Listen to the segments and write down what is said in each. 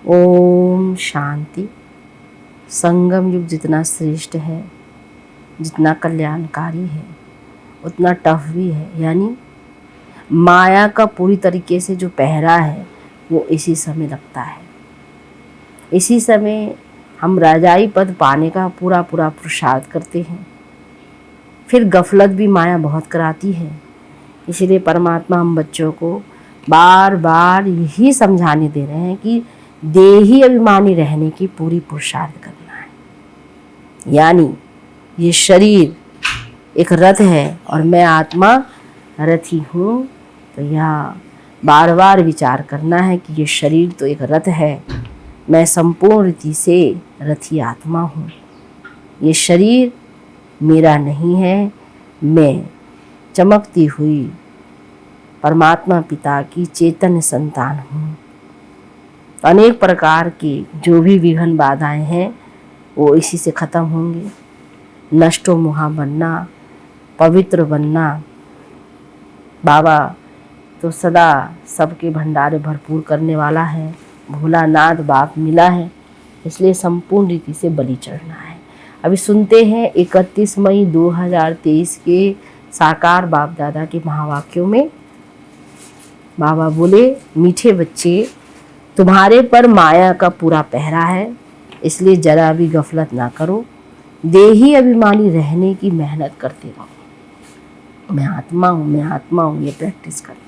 ओम शांति। संगम युग जितना श्रेष्ठ है, जितना कल्याणकारी है, उतना टफ भी है। यानी माया का पूरी तरीके से जो पहरा है वो इसी समय लगता है। इसी समय हम राजाई पद पाने का पूरा पुरुषार्थ करते हैं। फिर गफलत भी माया बहुत कराती है। इसलिए परमात्मा हम बच्चों को बार बार यही समझाने दे रहे हैं कि देही अभिमानी रहने की पूरी पुरुषार्थ करना है। यानी ये शरीर एक रथ है और मैं आत्मा रथी हूँ। तो यह बार बार विचार करना है कि ये शरीर तो एक रथ है, मैं संपूर्ण रीति से रथी आत्मा हूँ। ये शरीर मेरा नहीं है, मैं चमकती हुई परमात्मा पिता की चैतन्य संतान हूँ। अनेक प्रकार की जो भी विघ्न बाधाएं हैं वो इसी से ख़त्म होंगे। नष्टो मुहा बनना, पवित्र बनना। बाबा तो सदा सबके भंडारे भरपूर करने वाला है। भोलानाथ बाप मिला है, इसलिए संपूर्ण रीति से बलि चढ़ना है। अभी सुनते हैं 31 मई 2023 के साकार बाप दादा के महावाक्यों में बाबा बोले, मीठे बच्चे, तुम्हारे पर माया का पूरा पहरा है, इसलिए जरा भी गफलत ना करो। देही अभिमानी रहने की मेहनत करते रहो। मैं आत्मा हूँ, मैं आत्मा हूँ, ये प्रैक्टिस करना।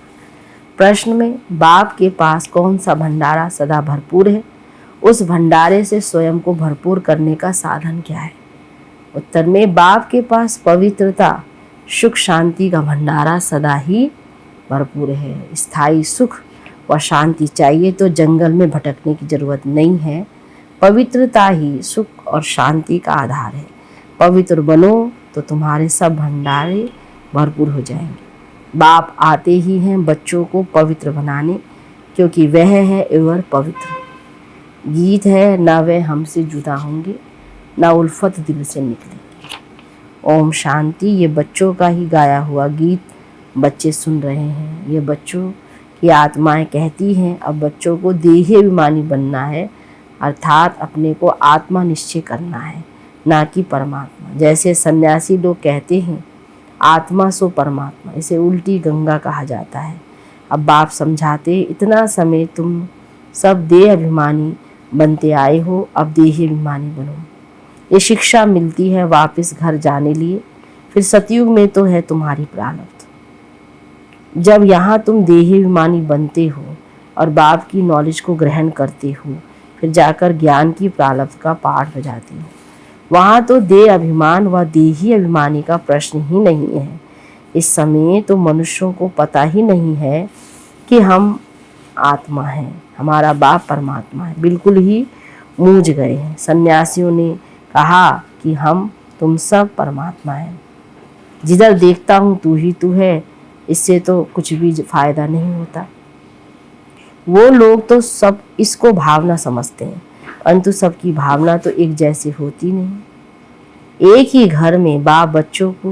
प्रश्न में बाप के पास कौन सा भंडारा सदा भरपूर है, उस भंडारे से स्वयं को भरपूर करने का साधन क्या है? उत्तर में बाप के पास पवित्रता, सुख शांति का भंडारा सदा ही भरपूर है। स्थायी सुख व शांति चाहिए तो जंगल में भटकने की जरूरत नहीं है। पवित्रता ही सुख और शांति का आधार है। पवित्र बनो तो तुम्हारे सब भंडारे भरपूर हो जाएंगे। बाप आते ही हैं बच्चों को पवित्र बनाने, क्योंकि वह है एवर पवित्र। गीत है, ना वह हमसे जुदा होंगे, ना उल्फत दिल से निकलेंगे। ओम शांति। ये बच्चों का ही गाया हुआ गीत बच्चे सुन रहे हैं। ये बच्चों की आत्माएं कहती हैं अब बच्चों को देही अभिमानी बनना है, अर्थात अपने को आत्मा निश्चय करना है, ना कि परमात्मा। जैसे सन्यासी लोग कहते हैं आत्मा सो परमात्मा, इसे उल्टी गंगा कहा जाता है। अब बाप समझाते, इतना समय तुम सब देह अभिमानी बनते आए हो, अब देही अभिमानी बनो। ये शिक्षा मिलती है वापस घर जाने लिए। फिर सतयुग में तो है तुम्हारी प्रारब्ध। जब यहाँ तुम देही अभिमानी बनते हो और बाप की नॉलेज को ग्रहण करते हो, फिर जाकर ज्ञान की प्रारब्ध का पाठ बजाते हो। वहाँ तो देह अभिमान व देही अभिमानी का प्रश्न ही नहीं है। इस समय तो मनुष्यों को पता ही नहीं है कि हम आत्मा हैं, हमारा बाप परमात्मा है। बिल्कुल ही मूझ गए हैं। सन्यासियों ने कहा कि तुम सब परमात्मा हैं। जिधर देखता हूँ तू ही तू है, इससे तो कुछ भी फायदा नहीं होता। वो लोग तो सब इसको भावना समझते हैं, परंतु सबकी भावना तो एक जैसी होती नहीं। एक ही घर में बाप बच्चों को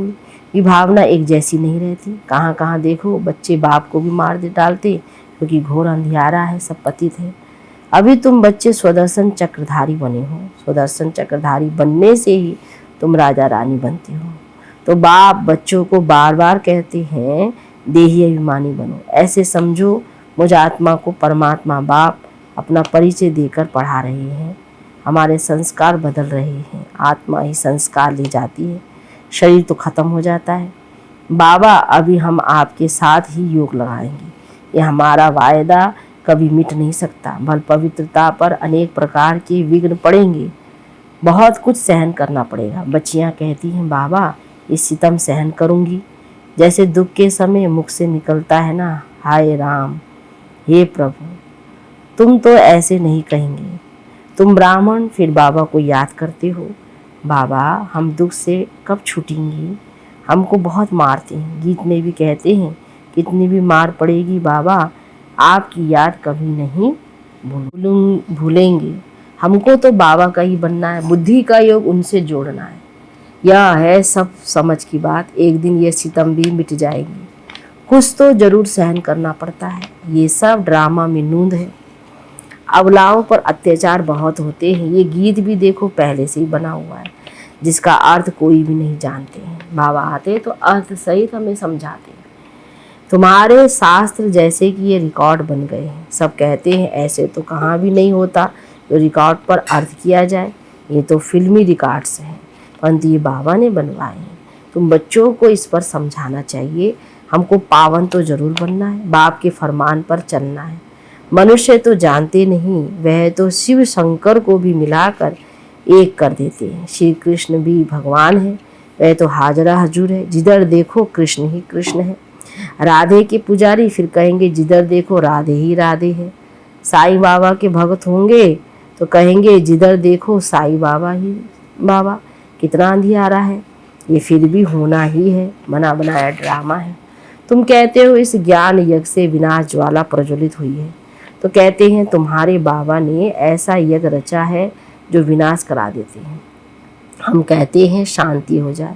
भी भावना एक जैसी नहीं रहती। कहाँ कहाँ देखो बच्चे बाप को भी मार दे डालते, क्योंकि घोर अंधियारा है, सब पतित है। अभी तुम बच्चे स्वदर्शन चक्रधारी बने हो। स्वदर्शन चक्रधारी बनने से ही तुम राजा रानी बनते हो। तो बाप बच्चों को बार बार कहते हैं देही अभिमानी बनो। ऐसे समझो मुझ आत्मा को परमात्मा बाप अपना परिचय देकर पढ़ा रहे हैं। हमारे संस्कार बदल रहे हैं। आत्मा ही संस्कार ले जाती है, शरीर तो खत्म हो जाता है। बाबा अभी हम आपके साथ ही योग लगाएंगे। यह हमारा वायदा कभी मिट नहीं सकता। बल पवित्रता पर अनेक प्रकार के विघ्न पड़ेंगे, बहुत कुछ सहन करना पड़ेगा। बच्चियां कहती हैं बाबा ये सितम सहन करूंगी। जैसे दुख के समय मुख से निकलता है ना, हाय राम, हे प्रभु, तुम तो ऐसे नहीं कहेंगे। तुम ब्राह्मण फिर बाबा को याद करते हो, बाबा हम दुख से कब छूटेंगी, हमको बहुत मारते हैं। गीत में भी कहते हैं कितनी भी मार पड़ेगी बाबा आपकी याद कभी नहीं भूलेंगे। हमको तो बाबा का ही बनना है, बुद्धि का योग उनसे जोड़ना है। यह है सब समझ की बात। एक दिन ये सितम भी मिट जाएंगी। कुछ तो जरूर सहन करना पड़ता है। ये सब ड्रामा में नूंद है। अबलाओं पर अत्याचार बहुत होते हैं। ये गीत भी देखो पहले से ही बना हुआ है, जिसका अर्थ कोई भी नहीं जानते हैं। बाबा आते तो अर्थ सहित हमें समझाते हैं। तुम्हारे शास्त्र जैसे कि ये रिकॉर्ड बन गए हैं। सब कहते हैं ऐसे तो कहाँ भी नहीं होता जो रिकॉर्ड पर अर्थ किया जाए। ये तो फिल्मी रिकॉर्ड्स हैं, परंतु ये बाबा ने बनवाए हैं। तुम बच्चों को इस पर समझाना चाहिए। हमको पावन तो जरूर बनना है, बाप के फरमान पर चलना है। मनुष्य तो जानते नहीं, वह तो शिव शंकर को भी मिलाकर एक कर देते हैं। श्री कृष्ण भी भगवान है, वह तो हाजरा हजूर है, जिधर देखो कृष्ण ही कृष्ण है। राधे के पुजारी फिर कहेंगे जिधर देखो राधे ही राधे है। साईं बाबा के भक्त होंगे तो कहेंगे जिधर देखो साईं बाबा ही बाबा। कितना अंधियारा है, ये फिर भी होना ही है, बना बनाया ड्रामा है। तुम कहते हो इस ज्ञान यज्ञ से विनाश ज्वाला प्रज्वलित हुई है, तो कहते हैं तुम्हारे बाबा ने ऐसा यज्ञ रचा है जो विनाश करा देते हैं। हम कहते हैं शांति हो जाए,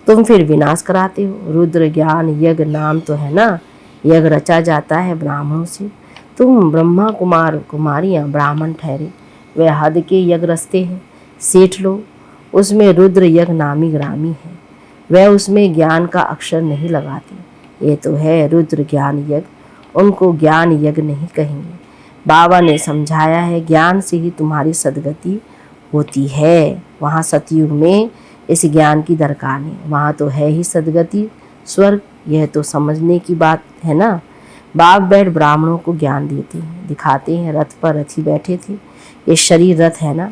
तुम फिर विनाश कराते हो। रुद्र ज्ञान यज्ञ नाम तो है ना, यज्ञ रचा जाता है ब्राह्मणों से। तुम ब्रह्मा कुमार कुमारियाँ ब्राह्मण ठहरे, वे हद के यज्ञ रचते हैं। सेठ लो, उसमें रुद्र यज्ञ नामी ग्रामी है, वह उसमें ज्ञान का अक्षर नहीं लगाते। ये तो है रुद्र ज्ञान यज्ञ, उनको ज्ञान यज्ञ नहीं कहेंगे। बाबा ने समझाया है ज्ञान से ही तुम्हारी सदगति होती है। वहाँ सतयुग में इस ज्ञान की दरकार नहीं, वहाँ तो है ही सदगति स्वर्ग। यह तो समझने की बात है ना। बाप बैठ ब्राह्मणों को ज्ञान देते हैं, दिखाते हैं। रथ पर रथी बैठे थे, ये शरीर रथ है ना।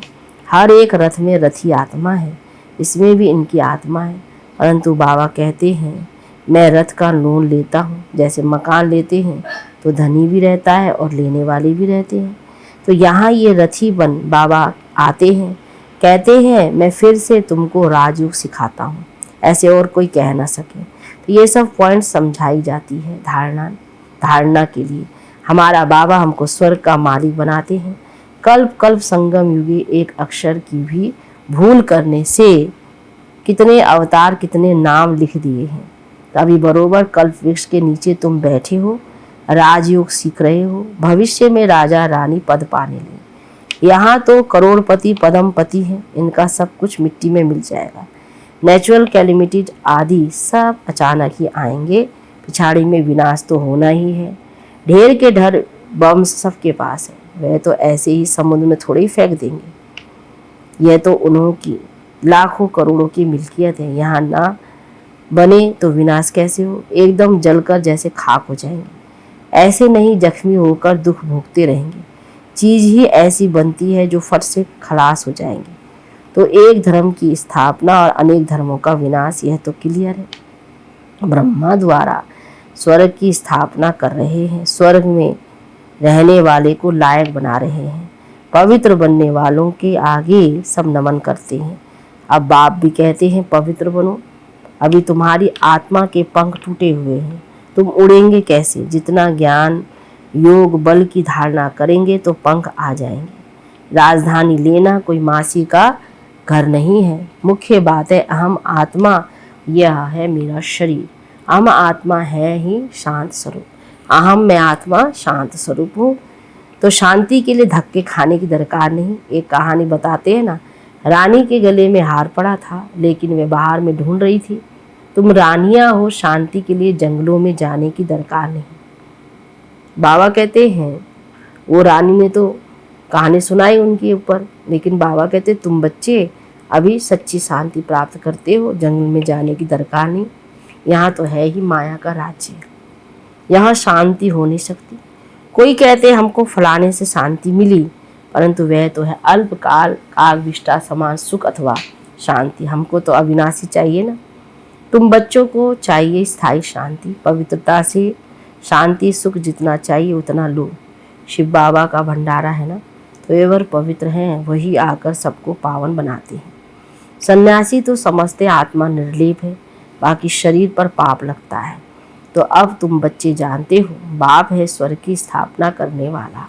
हर एक रथ में रथी आत्मा है, इसमें भी इनकी आत्मा है। परंतु बाबा कहते हैं मैं रथ का लोन लेता हूँ। जैसे मकान लेते हैं तो धनी भी रहता है और लेने वाले भी रहते हैं। तो यहाँ ये रथी बन बाबा आते हैं, कहते हैं मैं फिर से तुमको राजयोग सिखाता हूँ, ऐसे और कोई कह ना सके। तो ये सब पॉइंट समझाई जाती है धारणा के लिए। हमारा बाबा हमको स्वर्ग का मालिक बनाते हैं। कल्प कल्प संगम युगी एक अक्षर की भी भूल करने से कितने अवतार कितने नाम लिख दिए हैं। अभी बरोबर कल्प वृक्ष के नीचे तुम बैठे हो, राजयोग सीख रहे हो, भविष्य में राजा रानी पद पाने ले। यहाँ तो करोड़पति पदमपति हैं, इनका सब कुछ मिट्टी में मिल जाएगा। नेचुरल कैलेमिटीज आदि सब अचानक ही आएंगे, पिछाड़ी में विनाश तो होना ही है। ढेर के ढेर बम सबके पास है, वह तो ऐसे ही समुद्र में थोड़े ही फेंक देंगे। यह तो उन्हों की लाखों करोड़ों की मिल्कियत है, यहाँ ना बने तो विनाश कैसे हो। एकदम जलकर जैसे खाक हो जाएंगे, ऐसे नहीं जख्मी होकर दुख भोगते रहेंगे। चीज़ ही ऐसी बनती है जो फट से खलास हो जाएंगी। तो एक धर्म की स्थापना और अनेक धर्मों का विनाश, यह तो क्लियर है। ब्रह्मा द्वारा स्वर्ग की स्थापना कर रहे हैं, स्वर्ग में रहने वाले को लायक बना रहे हैं। पवित्र बनने वालों के आगे सब नमन करते हैं। अब बाप भी कहते हैं पवित्र बनो। अभी तुम्हारी आत्मा के पंख टूटे हुए हैं, तुम उड़ेंगे कैसे। जितना ज्ञान योग बल की धारणा करेंगे तो पंख आ जाएंगे। राजधानी लेना कोई मासी का घर नहीं है। मुख्य बात है अहम आत्मा, यह है मेरा शरीर। अहम आत्मा है ही शांत स्वरूप। अहम मैं आत्मा शांत स्वरूप हूँ। तो शांति के लिए धक्के खाने की दरकार नहीं। एक कहानी बताते हैं ना, रानी के गले में हार पड़ा था, लेकिन वे बाहर में ढूंढ रही थी। तुम रानियां हो, शांति के लिए जंगलों में जाने की दरकार नहीं। बाबा कहते हैं वो रानी ने तो कहानी सुनाई उनके ऊपर, लेकिन बाबा कहते तुम बच्चे अभी सच्ची शांति प्राप्त करते हो, जंगल में जाने की दरकार नहीं। यहाँ तो है ही माया का राज्य, यहाँ शांति हो नहीं सकती। कोई कहते हमको फलाने से शांति मिली, परंतु वह तो है अल्पकाल काल विष्टा समान सुख अथवा शांति। हमको तो अविनाशी चाहिए ना। तुम बच्चों को चाहिए स्थायी शांति, पवित्रता से शांति सुख जितना चाहिए उतना लो। शिव बाबा का भंडारा है ना, तो वे वर पवित्र हैं, वही आकर सबको पावन बनाते हैं। सन्यासी तो समझते आत्मा निर्लेप है, बाकी शरीर पर पाप लगता है। तो अब तुम बच्चे जानते हो बाप है स्वर्ग की स्थापना करने वाला।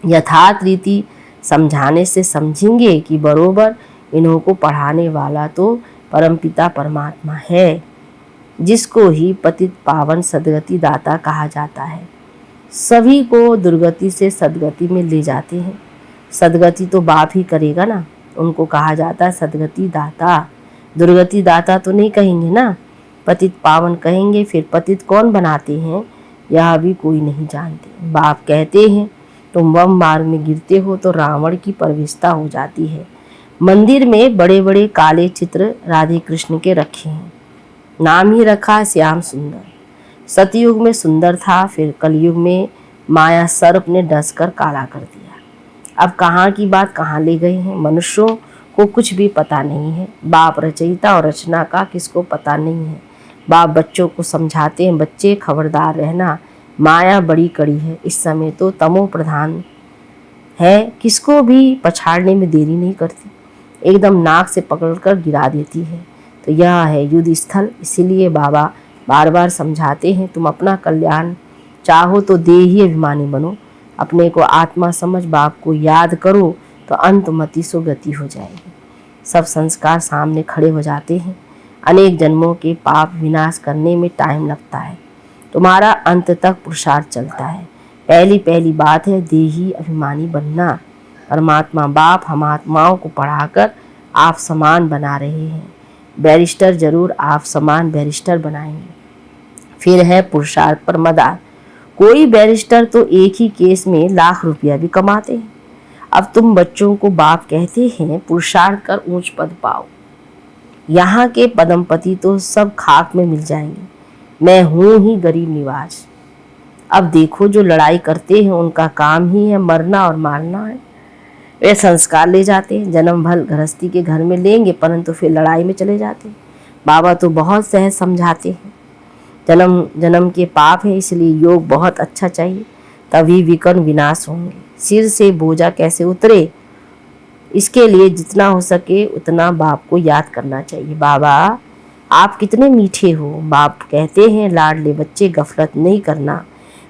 यथार्थ रीति समझाने से समझेंगे कि बरोबर इन्हों को पढ़ाने वाला तो परमपिता परमात्मा है, जिसको ही पतित पावन सदगति दाता कहा जाता है। सभी को दुर्गति से सदगति में ले जाते हैं। सदगति तो बाप ही करेगा ना, उनको कहा जाता है सदगति दाता। दुर्गति दाता तो नहीं कहेंगे ना, पतित पावन कहेंगे। फिर पतित कौन बनाते हैं यह भी कोई नहीं जानते। बाप कहते हैं तुम वम मार्ग में गिरते हो तो रावण की प्रवेशता हो जाती है। मंदिर में बड़े बड़े काले चित्र राधे कृष्ण के रखे हैं, नाम ही रखा श्याम सुंदर। सतयुग में सुंदर था, फिर कलयुग में माया सर्प ने डसकर काला कर दिया। अब कहाँ की बात कहाँ ले गए हैं, मनुष्यों को कुछ भी पता नहीं है। बाप रचयिता और रचना का किसको पता नहीं है। बाप बच्चों को समझाते हैं, बच्चे खबरदार रहना, माया बड़ी कड़ी है, इस समय तो तमो प्रधान है, किसको भी पछाड़ने में देरी नहीं करती, एकदम नाक से पकड़कर गिरा देती है। तो यह है युद्ध स्थल। इसीलिए बाबा बार बार समझाते हैं तुम अपना कल्याण चाहो तो देही अभिमानी बनो, अपने को आत्मा समझ बाप को याद करो तो अंत मति सो गति हो जाएगी। सब संस्कार सामने खड़े हो जाते हैं। अनेक जन्मों के पाप विनाश करने में टाइम लगता है, तुम्हारा अंत तक पुरुषार्थ चलता है। पहली बात है देही अभिमानी बनना। परमात्मा बाप हम आत्माओं को पढ़ाकर आप समान बना रहे हैं। बैरिस्टर जरूर आप समान बैरिस्टर बनाएंगे। फिर है पुरुषार्थ पर मदार। कोई बैरिस्टर तो एक ही केस में लाख रुपया भी कमाते हैं। अब तुम बच्चों को बाप कहते हैं पुरुषार्थ कर ऊंच पद पाओ। यहाँ के पदमपति तो सब खाक में मिल जाएंगे, मैं हूँ ही गरीब निवाज। अब देखो जो लड़ाई करते हैं उनका काम ही है मरना और मारना है। वे संस्कार ले जाते हैं, जन्म भर गृहस्थी के घर में लेंगे परंतु फिर लड़ाई में चले जाते हैं। बाबा तो बहुत सहज समझाते हैं, जन्म जन्म के पाप है, इसलिए योग बहुत अच्छा चाहिए, तभी विकर्ण विनाश होंगे। सिर से बोझा कैसे उतरे, इसके लिए जितना हो सके उतना बाप को याद करना चाहिए। बाबा आप कितने मीठे हो। बाप कहते हैं लाडले बच्चे गफलत नहीं करना,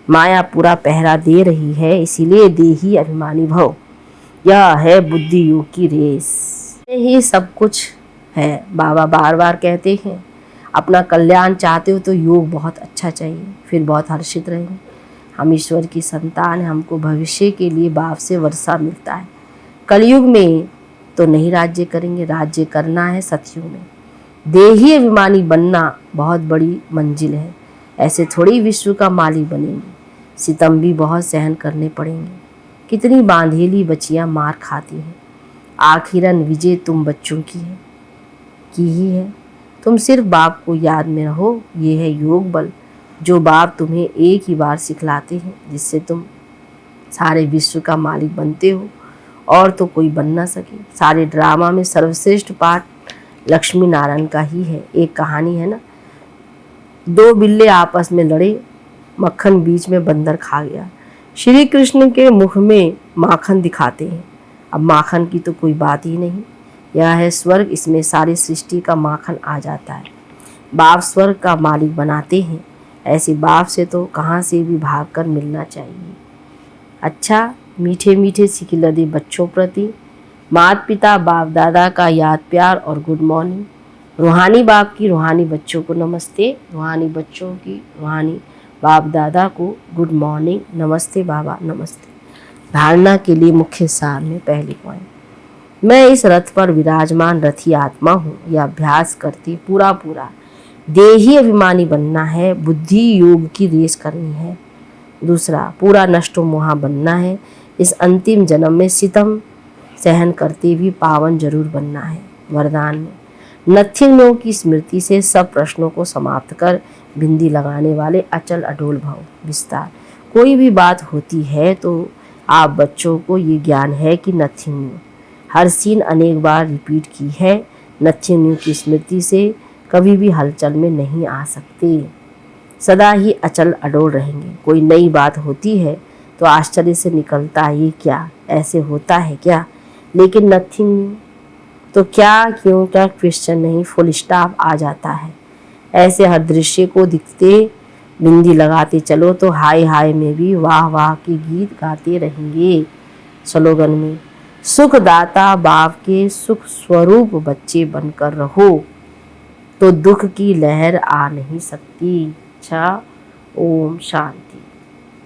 माया पूरा पहरा दे रही है, इसीलिए देही अभिमानी भव। यह है बुद्धि योग की रेस, यही सब कुछ है। बाबा बार बार कहते हैं अपना कल्याण चाहते हो तो योग बहुत अच्छा चाहिए, फिर बहुत हर्षित रहेंगे। हम ईश्वर की संतान हैं, हमको भविष्य के लिए बाप से वर्षा मिलता है। कलयुग में तो नहीं राज्य करेंगे, राज्य करना है सतयुग में। देही अभिमानी बनना बहुत बड़ी मंजिल है, ऐसे थोड़ी विश्व का मालिक बनेंगे। सितम भी बहुत सहन करने पड़ेंगे। कितनी बांधेली बच्चियां मार खाती हैं, आखिरन विजय तुम बच्चों की ही है। तुम सिर्फ बाप को याद में रहो, ये है योग बल जो बाप तुम्हें एक ही बार सिखलाते हैं, जिससे तुम सारे विश्व का मालिक बनते हो और तो कोई बन ना सके। सारे ड्रामा में सर्वश्रेष्ठ पाठ लक्ष्मी नारायण का ही है। एक कहानी है ना, दो बिल्ले आपस में लड़े, मक्खन बीच में बंदर खा गया। श्री कृष्ण के मुख में माखन दिखाते हैं। अब माखन की तो कोई बात ही नहीं, यह है स्वर्ग, इसमें सारी सृष्टि का माखन आ जाता है। बाप स्वर्ग का मालिक बनाते हैं, ऐसे बाप से तो कहाँ से भी भाग कर मिलना चाहिए। अच्छा मीठे मीठे सिखिलदे बच्चों प्रति माता पिता बाप दादा का याद प्यार और गुड मॉर्निंग। रूहानी बाप की रूहानी बच्चों को नमस्ते, रूहानी बच्चों की रूहानी बाप दादा को गुड मॉर्निंग, नमस्ते बाबा नमस्ते। धारणा के लिए मुख्य सार में पहली पॉइंट, मैं इस रथ पर विराजमान रथी आत्मा हूँ। यह अभ्यास करती पूरा देही अभिमानी बनना है, बुद्धि योग की रेस करनी है। दूसरा पूरा नष्टो मोहा बनना है। इस अंतिम जन्म में सितम सहन करते भी पावन जरूर बनना है। वरदान में नथिंग नो की स्मृति से सब प्रश्नों को समाप्त कर बिंदी लगाने वाले अचल अडोल भव। विस्तार कोई भी बात होती है तो आप बच्चों को ये ज्ञान है कि नथिंग न्यू, हर सीन अनेक बार रिपीट की है। नथिंग न्यू की स्मृति से कभी भी हलचल में नहीं आ सकते, सदा ही अचल अडोल रहेंगे। कोई नई बात होती है तो आश्चर्य से निकलता है ये क्या, ऐसे होता है क्या, लेकिन नथिंग न्यू तो क्या क्यों क्या क्वेश्चन नहीं, फुल स्टॉप आ जाता है। ऐसे हर दृश्य को दिखते बिंदी लगाते चलो तो हाय हाय में भी वाह वाह के गीत गाते रहेंगे। स्लोगन में सुखदाता बाप के सुख स्वरूप बच्चे बनकर रहो तो दुख की लहर आ नहीं सकती। अच्छा ओम शांति।